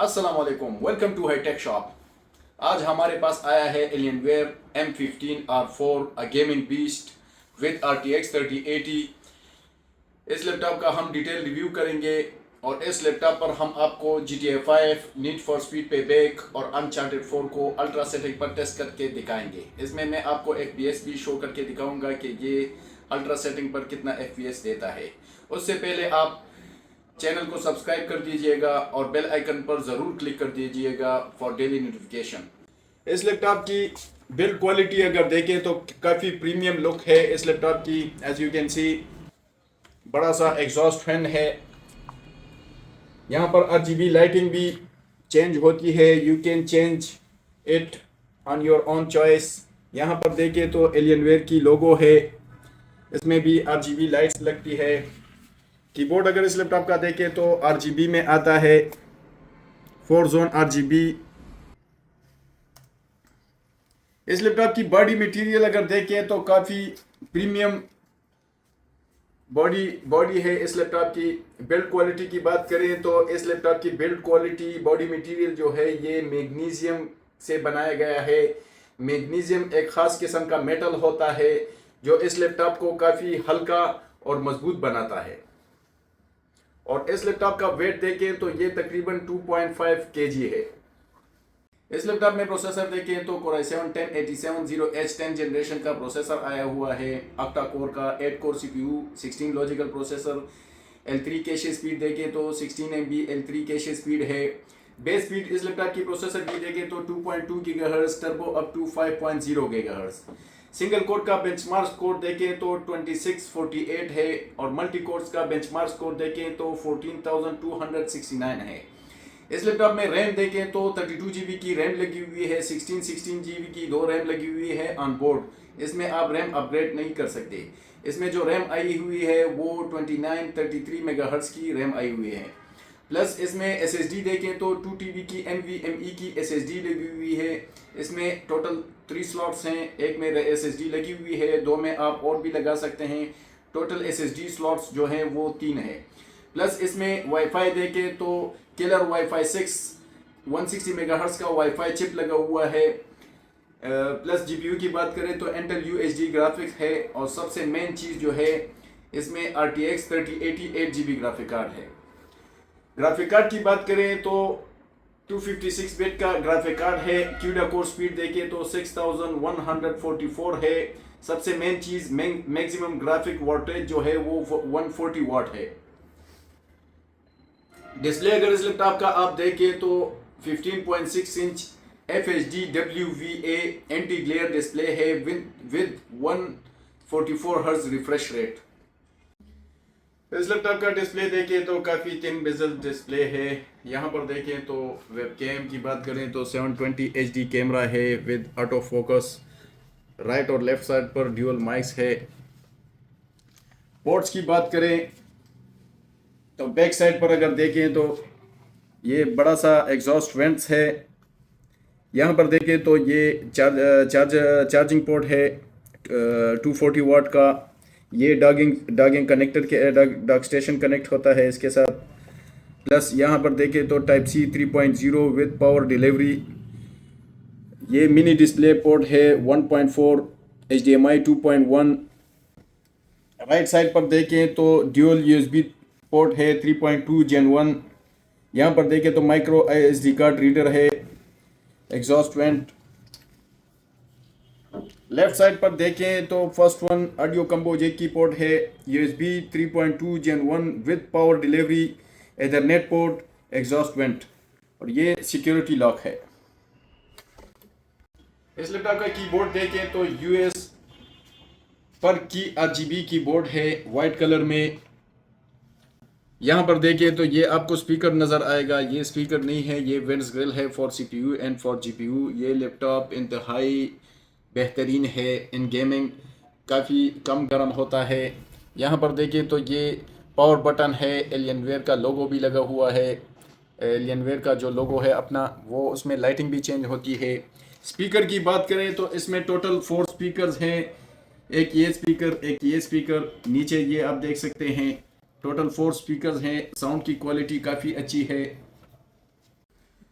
अस्सलाम वालेकुम, welcome to hi tech shop. आज हमारे पास आया है Alienware M15R4 a gaming beast with RTX 3080। इस लैपटॉप का हम डिटेल रिव्यू करेंगे और इस लैपटॉप पर हम आपको GTA 5, need for speed payback और अनचार्टेड 4 को अल्ट्रा सेटिंग पर टेस्ट करके दिखाएंगे। इसमें मैं आपको FPS भी शो करके दिखाऊंगा कि ये अल्ट्रा सेटिंग पर कितना FPS देता है। उससे पहले आप चैनल को सब्सक्राइब कर दीजिएगा और बेल आइकन पर ज़रूर क्लिक कर दीजिएगा फॉर डेली नोटिफिकेशन। इस लैपटॉप की बिल्ड क्वालिटी अगर देखें तो काफ़ी प्रीमियम लुक है इस लैपटॉप की। एज यू कैन सी बड़ा सा एग्जॉस्ट फैन है। यहाँ पर RGB लाइटिंग भी चेंज होती है, you can change it on your own choice. यहाँ पर देखें तो एलियनवेयर की लोगो है, इसमें भी RGB लाइट्स लगती है। कीबोर्ड अगर इस लैपटॉप का देखें तो RGB में आता है, 4 जोन RGB। इस लैपटॉप की बॉडी मटेरियल अगर देखें तो काफ़ी प्रीमियम बॉडी है इस लैपटॉप की। बिल्ड क्वालिटी की बात करें तो इस लैपटॉप की बिल्ड क्वालिटी, बॉडी मटेरियल जो है ये मैग्नीशियम से बनाया गया है। मैग्नीशियम एक ख़ास किस्म का मेटल होता है जो इस लैपटॉप को काफ़ी हल्का और मजबूत बनाता है। और इस लैपटॉप का वेट देखें तो ये तकरीबन 2.5 kg है। इस लैपटॉप में प्रोसेसर देखें तो Core i7-10870H 10 जनरेशन का प्रोसेसर आया हुआ है। ऑक्टा कोर का 8 core CPU, 16 logical processor. L3 cache speed देखें तो 16 MB L3 कैशे स्पीड है। बेस स्पीड इस लैपटॉप की प्रोसेसर की देखें तो 2.2 GHz, turbo up to 5.0 GHz। Single core का बेंचमार्क स्कोर देखें तो 2648 है और मल्टी कोर्स का बेंचमार्क स्कोर देखें तो 14269 है। इस लैपटॉप में रैम देखें तो 32 GB की रैम लगी हुई है, 16 GB की 2 रैम लगी हुई है ऑन बोर्ड। इसमें आप रैम अपग्रेड नहीं कर सकते। इसमें जो रैम आई हुई है वो 2933 मेगाहर्ट्ज की रैम आई हुई है। प्लस इसमें SSD देखें तो 2 TB की NVMe की SSD लगी हुई है। इसमें टोटल 3 स्लॉट्स हैं, एक में SSD लगी हुई है, 2 में आप और भी लगा सकते हैं। टोटल SSD स्लॉट्स जो हैं वो 3 है। प्लस इसमें वाईफाई देखें तो किलर वाईफाई 6 160 मेगाहर्ट्ज का वाईफाई चिप लगा हुआ है। प्लस GPU की बात करें तो Intel UHD ग्राफिक्स है और सबसे मेन चीज़ जो है इसमें RTX 3080 8GB ग्राफिक कार्ड है। ग्राफिक कार्ड की बात करें तो 256 बिट का ग्राफिक कार्ड है। CUDA कोर स्पीड देखें तो 6144 है। सबसे मेन चीज़ मैक्सिमम ग्राफिक वोल्टेज जो है वो 140 वाट है। डिस्प्ले अगर इस लैपटॉप का आप देखें तो 15.6 inch FHD WVA anti glare display है विद 144 हर्ट्ज रिफ्रेश रेट। इस लैपटॉप का डिस्प्ले देखें तो काफ़ी थिन बेजल डिस्प्ले है। यहाँ पर देखें तो वेबकैम की बात करें तो 720 HD कैमरा है विद ऑटो फोकस। राइट और लेफ्ट साइड पर ड्यूअल माइक्स है। पोर्ट्स की बात करें तो बैक साइड पर अगर देखें तो ये बड़ा सा एग्जॉस्ट वेंट्स है। यहाँ पर देखें तो ये चार्जिंग पोर्ट है 240 वाट का। ये डॉगिंग कनेक्टर के डॉग स्टेशन कनेक्ट होता है इसके साथ। प्लस यहाँ पर देखें तो type C 3.0 with power delivery. ये मिनी डिस्प्ले पोर्ट है 1.4 HDMI 2.1। राइट साइड पर देखें तो ड्यूअल USB पोर्ट है 3.2 Gen 1। यहाँ पर देखें तो माइक्रो SD कार्ड रीडर है। एग्जॉस्ट वेंट लेफ्ट साइड पर देखें तो first one audio combo jack की पोर्ट है, USB 3.2 Gen 1 with power delivery, ethernet port, exhaust vent और ये सिक्योरिटी लॉक है। इस लैपटॉप का कीबोर्ड देखें तो US पर की RGB कीबोर्ड है वाइट कलर में। यहाँ पर देखें तो ये आपको स्पीकर नज़र आएगा, ये स्पीकर नहीं है, ये वेंट्स ग्रिल है for CPU and for GPU। ये लैपटॉप इंतहाई बेहतरीन है इन गेमिंग, काफ़ी कम गर्म होता है। यहाँ पर देखें तो ये पावर बटन है, एलियनवेयर का लोगो भी लगा हुआ है। एलियनवेयर का जो लोगो है अपना वो उसमें लाइटिंग भी चेंज होती है। स्पीकर की बात करें तो इसमें टोटल 4 स्पीकर्स हैं, एक ये स्पीकर, नीचे ये आप देख सकते हैं। टोटल 4 स्पीकर्स हैं। साउंड की क्वालिटी काफ़ी अच्छी है।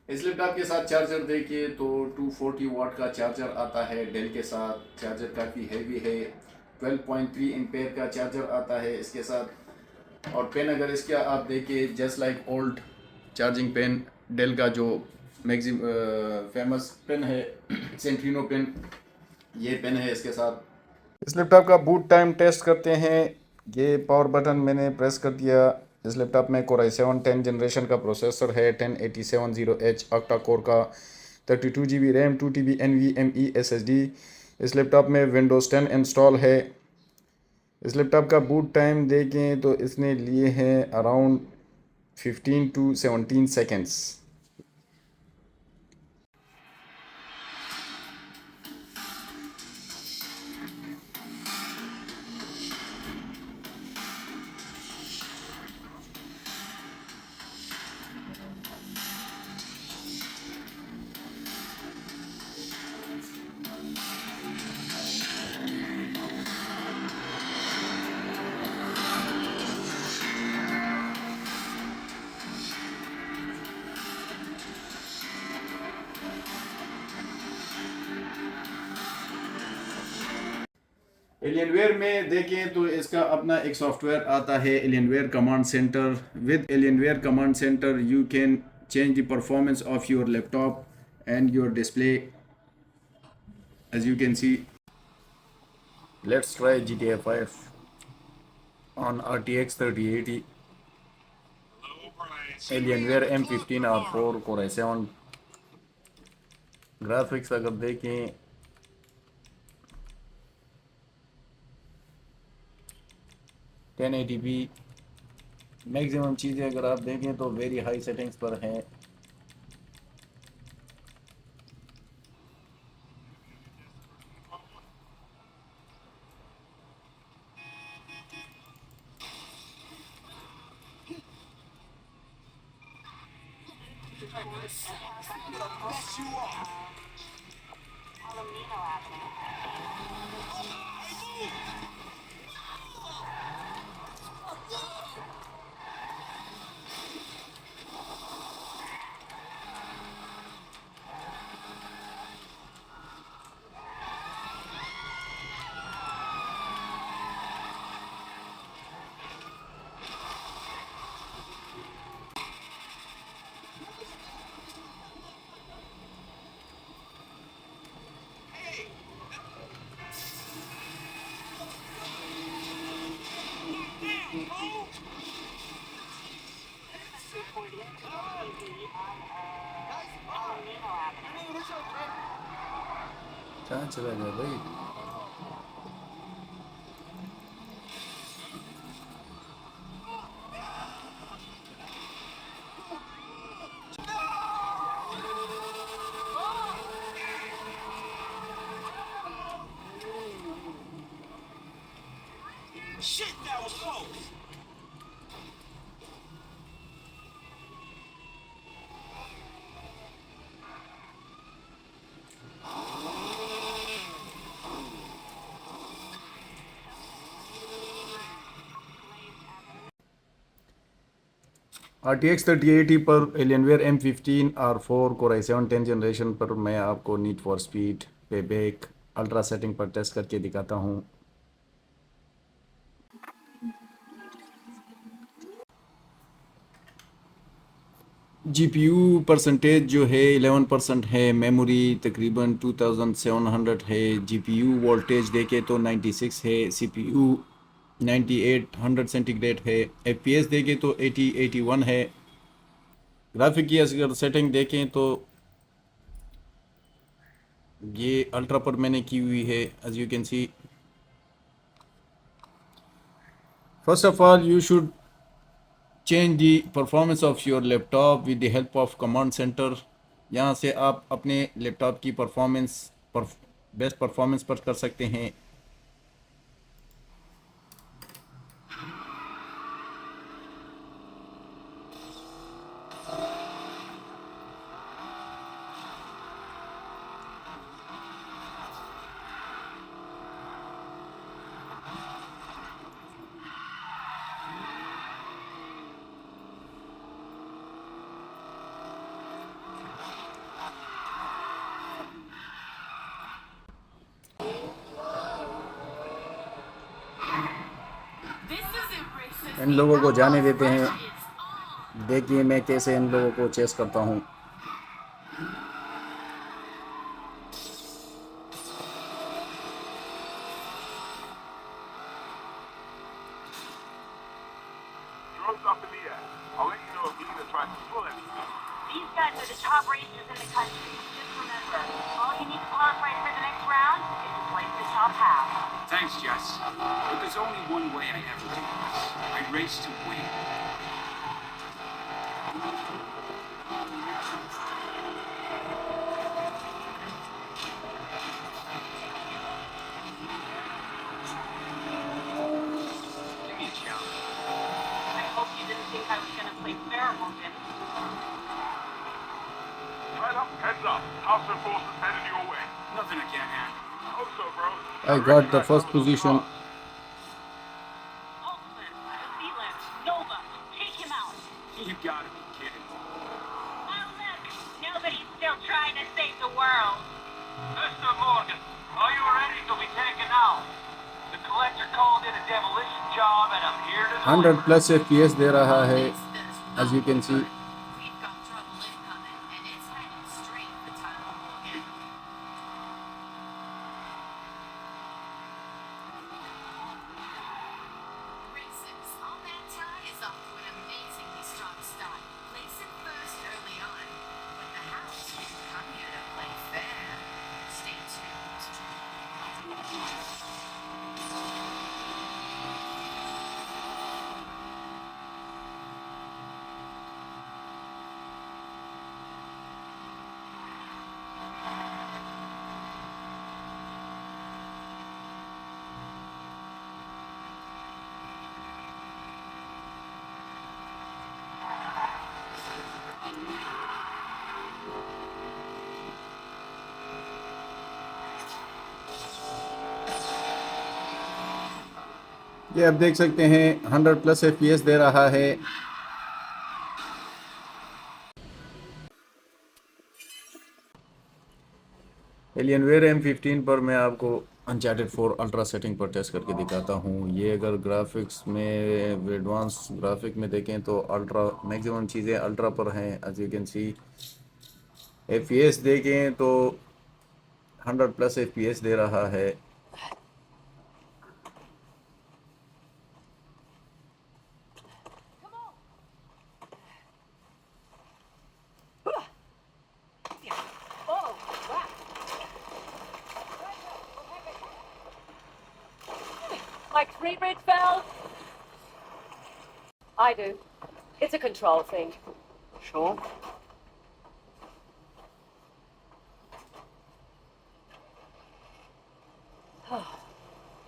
इस लैपटॉप के साथ चार्जर देखिए तो 240 वाट का चार्जर आता है डेल के साथ। चार्जर काफ़ी हैवी है। 12.3 एम्पेयर का चार्जर आता है इसके साथ। और पेन अगर इसका आप देखिए, just like old charging pin Dell का जो मैक्सिम फेमस पेन है सेंट्रिनो पेन, ये पेन है इसके साथ। इस लैपटॉप का बूट टाइम टेस्ट करते हैं। ये पावर बटन मैंने प्रेस कर दिया। इस लैपटॉप में Core i7 10 जनरेशन का प्रोसेसर है, 10870H ऑक्टा कोर का, 32 GB RAM, 2 TB NVMe SSD। इस लैपटॉप में विंडोज़ 10 इंस्टॉल है। इस लैपटॉप का बूट टाइम देखें तो इसने लिए हैं अराउंड 15 to 17 सेकेंड्स। एलियनवेयर में देखें तो इसका अपना एक सॉफ्टवेयर आता है, Alienware command centre. With Alienware command centre you can change the performance of your laptop and your display, as you can see. Let's try GTA 5 on RTX 3080 Alienware M15 R4 Core i7। Graphics अगर देखें 1080p। Maximum चीज़ें अगर आप देखें तो very high settings पर हैं। कहाँ चला गया भाई? Shit, that was close. RTX 3080 पर Alienware M15 R4 Core i7 10 generation पर मैं आपको नीड फॉर स्पीड पे बैक अल्ट्रा सेटिंग पर टेस्ट करके दिखाता हूँ। GPU परसेंटेज जो है 11% है। मेमोरी तकरीबन 2700 है। GPU वोल्टेज देखे तो 96 है। CPU 9800 सेंटीग्रेड है। FPS देखें तो 8081 है। ग्राफिक की अगर सेटिंग देखें तो ये अल्ट्रा पर मैंने की हुई है, as you can see. First of all you should change the performance of your laptop with the help of command center. यहाँ से आप अपने लैपटॉप की परफॉर्मेंस बेस्ट परफॉर्मेंस पर कर सकते हैं। इन लोगों को जाने देते हैं। देखिए मैं कैसे इन लोगों को चेस करता हूँ। Drone's up in the air. I'll let you know if Lena tries to pull anything. These guys are the top racers in the country. Just remember, all you need to qualify for the next round is to place the top half. Thanks, Jess. But there's only one way I ever do this. I race to win. Give me a challenge. I hope you didn't think I was going to play fair, Morgan. Right up, heads up. House enforcers headed your way. Nothing I can't handle. Hope so, bro. I got the first position. Holtzman, Zealand, Nova, take him out. You gotta be kidding me. Oh, look, nobody's still trying to save the world. Mr. Morgan, are you ready to be taken out? The collector called in a demolition job and I'm here to 100 plus FPS दे रहा है, as you can see. We've got trouble incoming, and it's headed straight for Tyler Morgan. Racers, all that tie is off to an amazingly strong start. Placing first early on, but the house didn't come here to play fair. Stay tuned. ये आप देख सकते हैं 100 plus FPS दे रहा है। Alienware M15 पर मैं आपको अनचार्टेड 4 अल्ट्रा सेटिंग पर टेस्ट करके दिखाता हूँ। ये अगर ग्राफिक्स में एडवांस ग्राफिक में देखें तो अल्ट्रा मैक्सिमम चीज़ें अल्ट्रा पर हैं, as you can see. FPS देखें तो 100 प्लस FPS दे रहा है। Like three-bridge valve? I do. It's a control thing. Sure.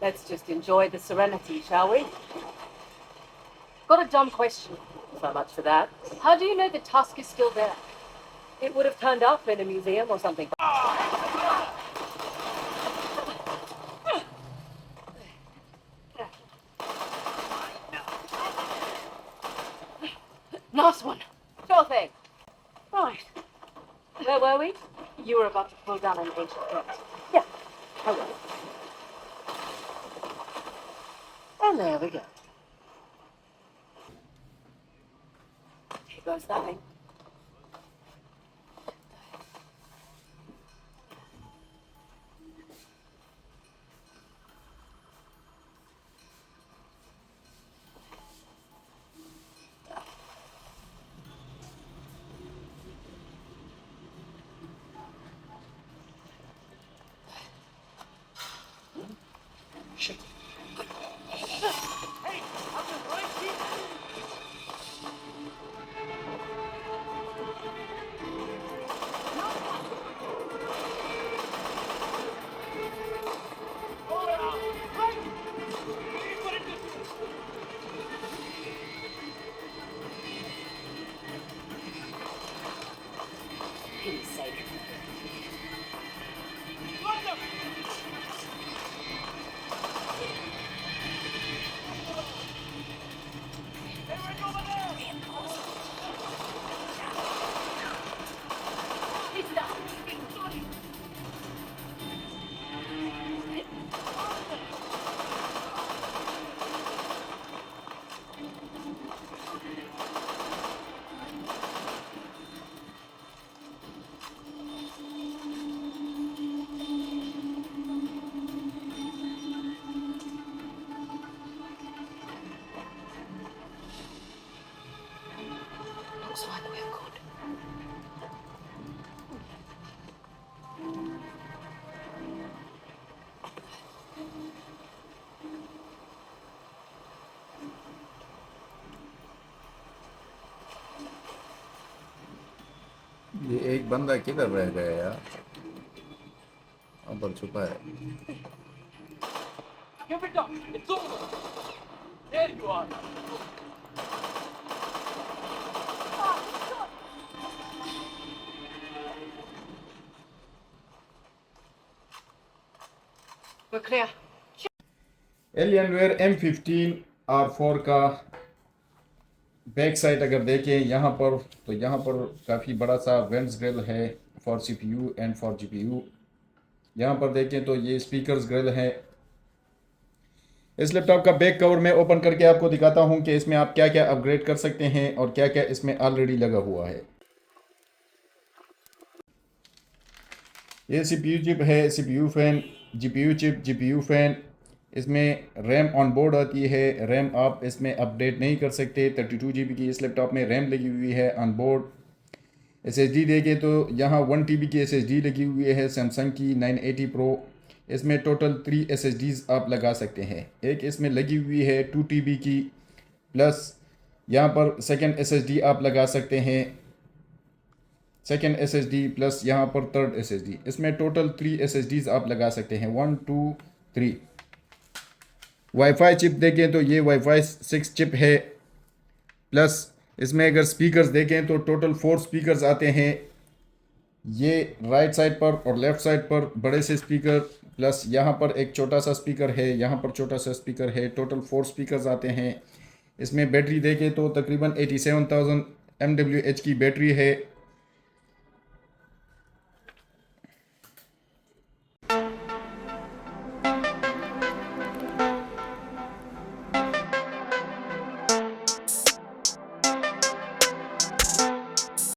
Let's just enjoy the serenity, shall we? Got a dumb question. So much for that. How do you know the tusk is still there? It would have turned up in a museum or something. Nice one. Sure thing. Right. Where were we? You were about to pull down an ancient text. Yeah. I will. And there we go. Here goes that thing. Pete's sake. He's down. एक बंदा किधर रह गया यार, वहाँ पर छुपा है। Give it up. It's over. There you are. We're clear. Alienware M15R4 का बैक साइड अगर देखें यहाँ पर, तो यहाँ पर काफ़ी बड़ा सा वेंट्स ग्रिल है for CPU and for GPU। यहाँ पर देखें तो ये स्पीकर्स ग्रिल है। इस लैपटॉप का बैक कवर मैं ओपन करके आपको दिखाता हूँ कि इसमें आप क्या क्या अपग्रेड कर सकते हैं और क्या क्या इसमें ऑलरेडी लगा हुआ है। ये CPU चिप है, CPU fan, GPU chip, GPU fan. इसमें रैम ऑन बोर्ड आती है। रैम आप इसमें अपडेट नहीं कर सकते। 32 GB की इस लैपटॉप में रैम लगी हुई है ऑन बोर्ड। SSD देखें तो यहाँ 1 TB की SSD लगी हुई है सैमसंग की 980 Pro। इसमें टोटल 3 SSDs आप लगा सकते हैं। एक इसमें लगी हुई है 2 TB की, प्लस यहाँ पर सेकंड SSD आप लगा सकते हैं, सेकंड SSD प्लस यहाँ पर थर्ड SSD। इसमें टोटल 3 SSDs आप लगा सकते हैं, 1 2 3। वाईफाई चिप देखें तो ये वाईफाई 6 चिप है। प्लस इसमें अगर स्पीकर्स देखें तो टोटल 4 स्पीकर्स आते हैं। ये राइट साइड पर और लेफ़्ट साइड पर बड़े से स्पीकर, प्लस यहाँ पर एक छोटा सा स्पीकर है, यहाँ पर छोटा सा स्पीकर है। टोटल 4 स्पीकर्स आते हैं। इसमें बैटरी देखें तो तकरीबन 87,000 mAh की बैटरी है।